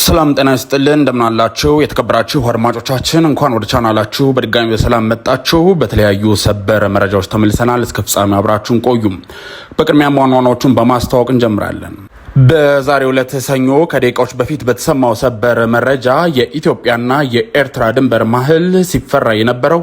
ሰላም ጤና ይስጥልን እንደምናላችሁ የተከበራችሁ አድማጮቻችን እንኳን ወደ ቻናላችሁ በድጋሚ በሰላም መጣችሁ። በተለያዩ ሰበር መረጃዎች ተመልሰናል። እስከ ፍጻሜ አብራችሁን ቆዩ። በቅድሚያ ዋና ዋናዎቹን በማስተዋወቅ እንጀምራለን። በዛሬው ዕለት ሰኞ ከደቂቃዎች በፊት በተሰማው ሰበር መረጃ የኢትዮጵያና የኤርትራ ድንበር መሀል ሲፈራ የነበረው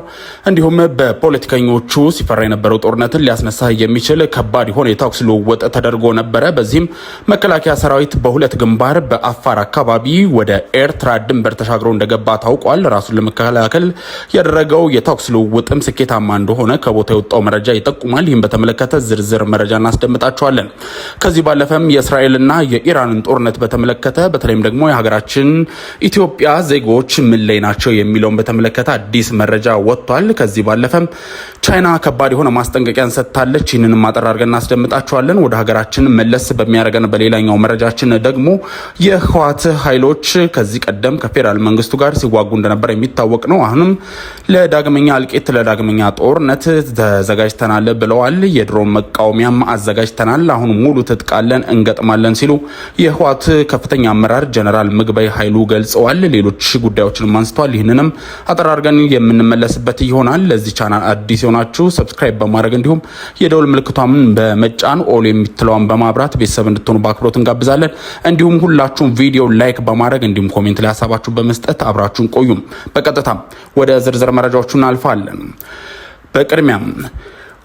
እንዲሁም በፖለቲከኞቹ ሲፈራ የነበረው ጦርነትን ሊያስነሳ የሚችል ከባድ የሆነ የተኩስ ልውውጥ ተደርጎ ነበረ። በዚህም መከላከያ ሰራዊት በሁለት ግንባር በአፋር አካባቢ ወደ ኤርትራ ድንበር ተሻግሮ እንደገባ ታውቋል። ራሱን ለመከላከል ያደረገው የተኩስ ልውውጥም ስኬታማ እንደሆነ ከቦታ የወጣው መረጃ ይጠቁማል። ይህም በተመለከተ ዝርዝር መረጃ እናስደምጣቸዋለን። ከዚህ ባለፈም የእስራኤል እና የኢራንን ጦርነት በተመለከተ በተለይም ደግሞ የሀገራችን ኢትዮጵያ ዜጎች ምን ላይ ናቸው የሚለውን በተመለከተ አዲስ መረጃ ወጥቷል። ከዚህ ባለፈም ቻይና ከባድ የሆነ ማስጠንቀቂያን ሰጥታለች። ይህንንም አጠር አድርገን እናስደምጣቸዋለን። ወደ ሀገራችን መለስ በሚያደርገን በሌላኛው መረጃችን ደግሞ የህወሓት ኃይሎች ከዚህ ቀደም ከፌዴራል መንግስቱ ጋር ሲዋጉ እንደነበር የሚታወቅ ነው። አሁንም ለዳግመኛ እልቂት ለዳግመኛ ጦርነት ተዘጋጅተናል ብለዋል። የድሮን መቃወሚያም አዘጋጅተናል፣ አሁን ሙሉ ትጥቃለን እንገጥማለን ሲሉ የህወሓት ከፍተኛ አመራር ጀነራል ምግበይ ኃይሉ ገልጸዋል። ሌሎች ጉዳዮችንም አንስተዋል። ይህንንም አጠር አድርገን የምንመለስበት ይሆናል። ለዚህ ቻናል አዲስ የሆናችሁ ሰብስክራይብ በማድረግ እንዲሁም የደውል ምልክቷን በመጫን ኦል የምትለዋን በማብራት ቤተሰብ እንድትሆኑ በአክብሮት እንጋብዛለን። እንዲሁም ሁላችሁም ቪዲዮ ላይክ በማድረግ እንዲሁም ኮሜንት ላይ ሀሳባችሁ በመስጠት አብራችሁን ቆዩም። በቀጥታ ወደ ዝርዝር መረጃዎቹ እናልፋለን። በቅድሚያም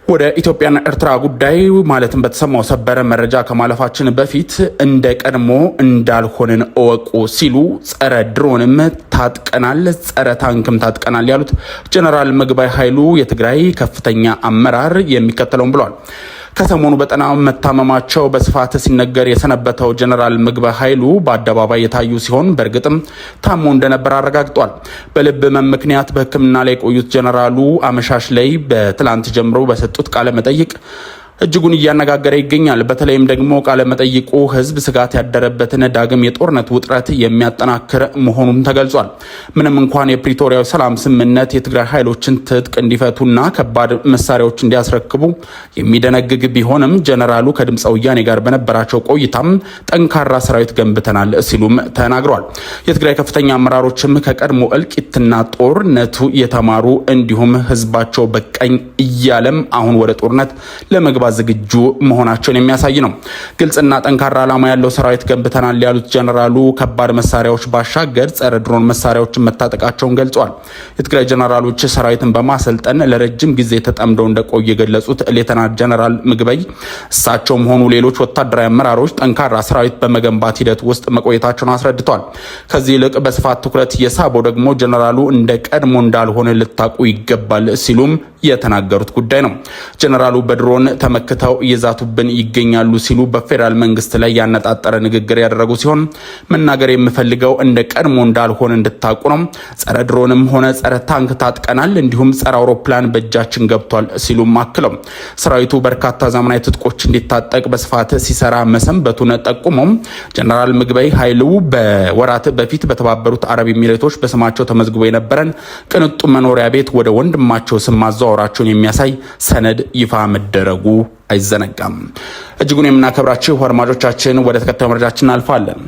ወደ ኢትዮጵያና ኤርትራ ጉዳይ ማለትም በተሰማው ሰበር መረጃ ከማለፋችን በፊት እንደ ቀድሞ እንዳልሆንን እወቁ ሲሉ ጸረ ድሮንም ታጥቀናል፣ ጸረ ታንክም ታጥቀናል ያሉት ጀነራል ምግበይ ኃይሉ የትግራይ ከፍተኛ አመራር የሚከተለውን ብለዋል። ከሰሞኑ በጣም መታመማቸው በስፋት ሲነገር የሰነበተው ጀነራል ምግበይ ኃይሉ በአደባባይ የታዩ ሲሆን በእርግጥም ታሞ እንደነበር አረጋግጧል። በልብ ህመም ምክንያት በሕክምና ላይ የቆዩት ጀነራሉ አመሻሽ ላይ በትላንት ጀምሮ በሰጡት ቃለ መጠይቅ እጅጉን እያነጋገረ ይገኛል። በተለይም ደግሞ ቃለ መጠይቁ ህዝብ ስጋት ያደረበትን ዳግም የጦርነት ውጥረት የሚያጠናክር መሆኑን ተገልጿል። ምንም እንኳን የፕሪቶሪያው ሰላም ስምምነት የትግራይ ኃይሎችን ትጥቅ እንዲፈቱና ከባድ መሳሪያዎች እንዲያስረክቡ የሚደነግግ ቢሆንም ጀነራሉ ከድምፀ ወያኔ ጋር በነበራቸው ቆይታም ጠንካራ ሰራዊት ገንብተናል ሲሉም ተናግረዋል። የትግራይ ከፍተኛ አመራሮችም ከቀድሞ እልቂትና ጦርነቱ የተማሩ እንዲሁም ህዝባቸው በቀኝ እያለም አሁን ወደ ጦርነት ለመግባት ዝግጁ መሆናቸውን የሚያሳይ ነው። ግልጽና ጠንካራ ዓላማ ያለው ሰራዊት ገንብተናል ያሉት ጀነራሉ ከባድ መሳሪያዎች ባሻገር ጸረ ድሮን መሳሪያዎችን መታጠቃቸውን ገልጸዋል። የትግራይ ጀነራሎች ሰራዊትን በማሰልጠን ለረጅም ጊዜ ተጠምደው እንደቆዩ የገለጹት ሌተናንት ጀነራል ምግበይ እሳቸውም ሆኑ ሌሎች ወታደራዊ አመራሮች ጠንካራ ሰራዊት በመገንባት ሂደት ውስጥ መቆየታቸውን አስረድተዋል። ከዚህ ይልቅ በስፋት ትኩረት የሳበው ደግሞ ጀነራሉ እንደ ቀድሞ እንዳልሆነ ልታቁ ይገባል ሲሉም የተናገሩት ጉዳይ ነው። ጀነራሉ በድሮን ተመክተው እየዛቱብን ይገኛሉ ሲሉ በፌዴራል መንግስት ላይ ያነጣጠረ ንግግር ያደረጉ ሲሆን መናገር የምፈልገው እንደ ቀድሞ እንዳልሆነ እንድታቁ ነው። ጸረ ድሮንም ሆነ ጸረ ታንክ ታጥቀናል፣ እንዲሁም ጸረ አውሮፕላን በእጃችን ገብቷል ሲሉም አክለው ሰራዊቱ በርካታ ዘመናዊ ትጥቆች እንዲታጠቅ በስፋት ሲሰራ መሰንበቱን ጠቁመው ጀነራል ምግበይ ኃይሉ በወራት በፊት በተባበሩት አረብ ኤሚሬቶች በስማቸው ተመዝግቦ የነበረን ቅንጡ መኖሪያ ቤት ወደ ወንድማቸው ስም ማዘዋወራቸውን የሚያሳይ ሰነድ ይፋ መደረጉ አይዘነጋም። እጅጉን የምናከብራችሁ አድማጮቻችን ወደ ተከታዩ መረጃችን እናልፋለን።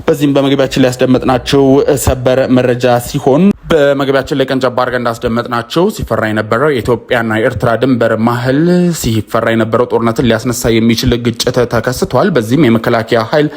በዚህም በመግቢያችን ላይ ያስደመጥናቸው ሰበር መረጃ ሲሆን በመግቢያችን ላይ ቀንጨባ አድርገን እንዳስደመጥናቸው ሲፈራ የነበረው የኢትዮጵያና የኤርትራ ድንበር መሀል ሲፈራ የነበረው ጦርነትን ሊያስነሳ የሚችል ግጭት ተከስቷል። በዚህም የመከላከያ ኃይል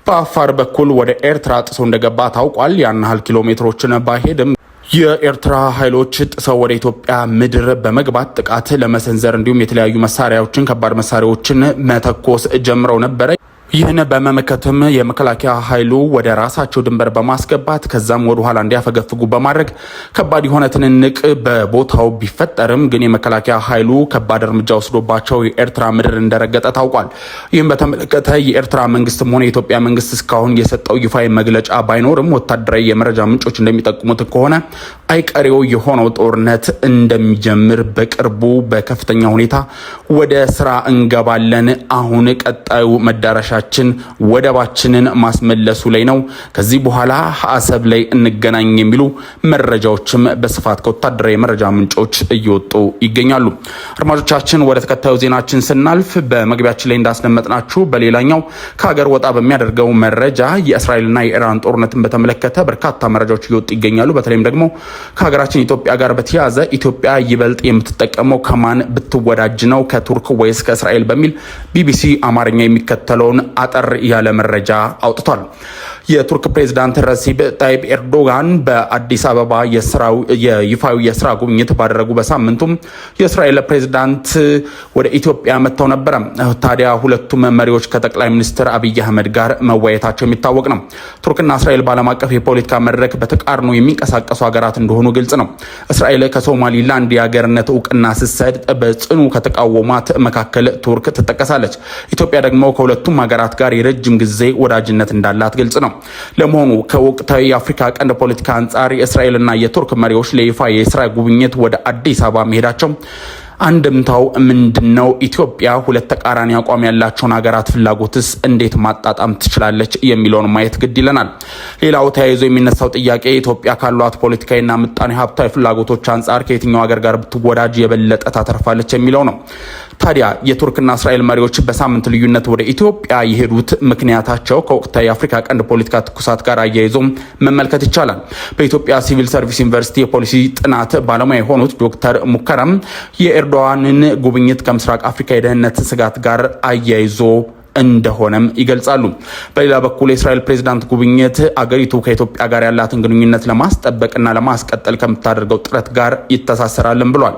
በአፋር በኩል ወደ ኤርትራ ጥሶ እንደገባ ታውቋል። ያን ያህል ኪሎ ሜትሮችን ባይሄድም የኤርትራ ኃይሎች ጥሰው ወደ ኢትዮጵያ ምድር በመግባት ጥቃት ለመሰንዘር እንዲሁም የተለያዩ መሳሪያዎችን ከባድ መሳሪያዎችን መተኮስ ጀምረው ነበረ። ይህን በመመከትም የመከላከያ ኃይሉ ወደ ራሳቸው ድንበር በማስገባት ከዛም ወደ ኋላ እንዲያፈገፍጉ በማድረግ ከባድ የሆነ ትንንቅ በቦታው ቢፈጠርም ግን የመከላከያ ኃይሉ ከባድ እርምጃ ወስዶባቸው የኤርትራ ምድር እንደረገጠ ታውቋል። ይህም በተመለከተ የኤርትራ መንግስትም ሆነ የኢትዮጵያ መንግስት እስካሁን የሰጠው ይፋዊ መግለጫ ባይኖርም ወታደራዊ የመረጃ ምንጮች እንደሚጠቁሙት ከሆነ አይቀሬው የሆነው ጦርነት እንደሚጀምር በቅርቡ በከፍተኛ ሁኔታ ወደ ስራ እንገባለን፣ አሁን ቀጣዩ መዳረሻ ምላሻችን ወደባችንን ማስመለሱ ላይ ነው። ከዚህ በኋላ አሰብ ላይ እንገናኝ የሚሉ መረጃዎችም በስፋት ከወታደራዊ መረጃ ምንጮች እየወጡ ይገኛሉ። አድማጮቻችን ወደ ተከታዩ ዜናችን ስናልፍ በመግቢያችን ላይ እንዳስደመጥናችሁ በሌላኛው ከሀገር ወጣ በሚያደርገው መረጃ የእስራኤልና የኢራን ጦርነትን በተመለከተ በርካታ መረጃዎች እየወጡ ይገኛሉ። በተለይም ደግሞ ከሀገራችን ኢትዮጵያ ጋር በተያያዘ ኢትዮጵያ ይበልጥ የምትጠቀመው ከማን ብትወዳጅ ነው ከቱርክ ወይስ ከእስራኤል በሚል ቢቢሲ አማርኛ የሚከተለውን አጠር ያለ መረጃ አውጥቷል። የቱርክ ፕሬዝዳንት ረሲብ ታይብ ኤርዶጋን በአዲስ አበባ የይፋዊ የስራ ጉብኝት ባደረጉ በሳምንቱም የእስራኤል ፕሬዝዳንት ወደ ኢትዮጵያ መጥተው ነበረ። ታዲያ ሁለቱም መሪዎች ከጠቅላይ ሚኒስትር አብይ አህመድ ጋር መወያየታቸው የሚታወቅ ነው። ቱርክና እስራኤል በዓለም አቀፍ የፖለቲካ መድረክ በተቃርኖ የሚንቀሳቀሱ ሀገራት እንደሆኑ ግልጽ ነው። እስራኤል ከሶማሊላንድ የሀገርነት እውቅና ስትሰጥ በጽኑ ከተቃወሟት መካከል ቱርክ ትጠቀሳለች። ኢትዮጵያ ደግሞ ከሁለቱም ሀገራት ጋር የረጅም ጊዜ ወዳጅነት እንዳላት ግልጽ ነው። ለመሆኑ ከወቅታዊ የአፍሪካ ቀንድ ፖለቲካ አንጻር የእስራኤልና የቱርክ መሪዎች ለይፋ የስራ ጉብኝት ወደ አዲስ አበባ መሄዳቸው አንድምታው ምንድነው? ኢትዮጵያ ሁለት ተቃራኒ አቋም ያላቸውን ሀገራት ፍላጎትስ እንዴት ማጣጣም ትችላለች የሚለውን ማየት ግድ ይለናል። ሌላው ተያይዞ የሚነሳው ጥያቄ ኢትዮጵያ ካሏት ፖለቲካዊና ምጣኔ ሀብታዊ ፍላጎቶች አንጻር ከየትኛው ሀገር ጋር ብትወዳጅ የበለጠ ታተርፋለች የሚለው ነው። ታዲያ የቱርክና እስራኤል መሪዎች በሳምንት ልዩነት ወደ ኢትዮጵያ የሄዱት ምክንያታቸው ከወቅታዊ የአፍሪካ ቀንድ ፖለቲካ ትኩሳት ጋር አያይዞ መመልከት ይቻላል። በኢትዮጵያ ሲቪል ሰርቪስ ዩኒቨርሲቲ የፖሊሲ ጥናት ባለሙያ የሆኑት ዶክተር ሙከረም የኤርዶዋንን ጉብኝት ከምስራቅ አፍሪካ የደህንነት ስጋት ጋር አያይዞ እንደሆነም ይገልጻሉ። በሌላ በኩል የእስራኤል ፕሬዝዳንት ጉብኝት አገሪቱ ከኢትዮጵያ ጋር ያላትን ግንኙነት ለማስጠበቅና ለማስቀጠል ከምታደርገው ጥረት ጋር ይተሳሰራልን ብሏል።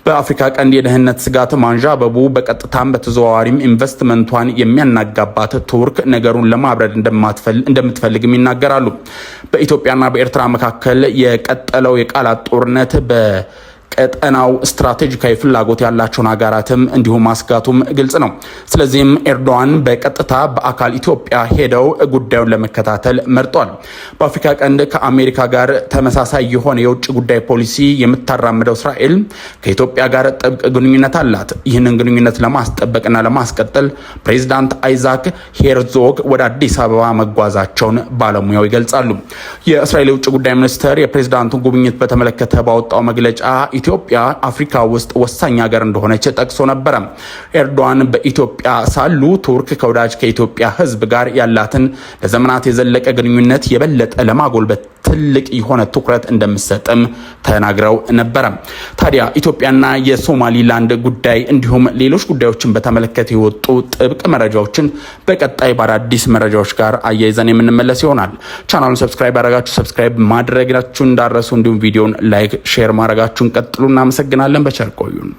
በአፍሪካ ቀንድ የደህንነት ስጋት ማንዣበቡ በቀጥታም በተዘዋዋሪም ኢንቨስትመንቷን የሚያናጋባት ቱርክ ነገሩን ለማብረድ እንደምትፈልግም ይናገራሉ። በኢትዮጵያና በኤርትራ መካከል የቀጠለው የቃላት ጦርነት ቀጠናው ስትራቴጂካዊ ፍላጎት ያላቸውን ሀገራትም እንዲሁም ማስጋቱም ግልጽ ነው። ስለዚህም ኤርዶዋን በቀጥታ በአካል ኢትዮጵያ ሄደው ጉዳዩን ለመከታተል መርጧል። በአፍሪካ ቀንድ ከአሜሪካ ጋር ተመሳሳይ የሆነ የውጭ ጉዳይ ፖሊሲ የምታራምደው እስራኤል ከኢትዮጵያ ጋር ጥብቅ ግንኙነት አላት። ይህንን ግንኙነት ለማስጠበቅና ለማስቀጠል ፕሬዚዳንት አይዛክ ሄርዞግ ወደ አዲስ አበባ መጓዛቸውን ባለሙያው ይገልጻሉ። የእስራኤል የውጭ ጉዳይ ሚኒስትር የፕሬዚዳንቱን ጉብኝት በተመለከተ ባወጣው መግለጫ ኢትዮጵያ አፍሪካ ውስጥ ወሳኝ ሀገር እንደሆነች ጠቅሶ ነበረ። ኤርዶዋን በኢትዮጵያ ሳሉ ቱርክ ከወዳጅ ከኢትዮጵያ ሕዝብ ጋር ያላትን ለዘመናት የዘለቀ ግንኙነት የበለጠ ለማጎልበት ትልቅ የሆነ ትኩረት እንደምትሰጥም ተናግረው ነበረ። ታዲያ ኢትዮጵያና የሶማሊላንድ ጉዳይ እንዲሁም ሌሎች ጉዳዮችን በተመለከተ የወጡ ጥብቅ መረጃዎችን በቀጣይ በአዳዲስ መረጃዎች ጋር አያይዘን የምንመለስ ይሆናል። ቻናሉን ሰብስክራይብ ያደረጋችሁ ሰብስክራይብ ማድረጋችሁን እንዳረሱ፣ እንዲሁም ቪዲዮን ላይክ ሼር ማድረጋችሁን ቀጥሉ። እናመሰግናለን። በቸር ቆዩን።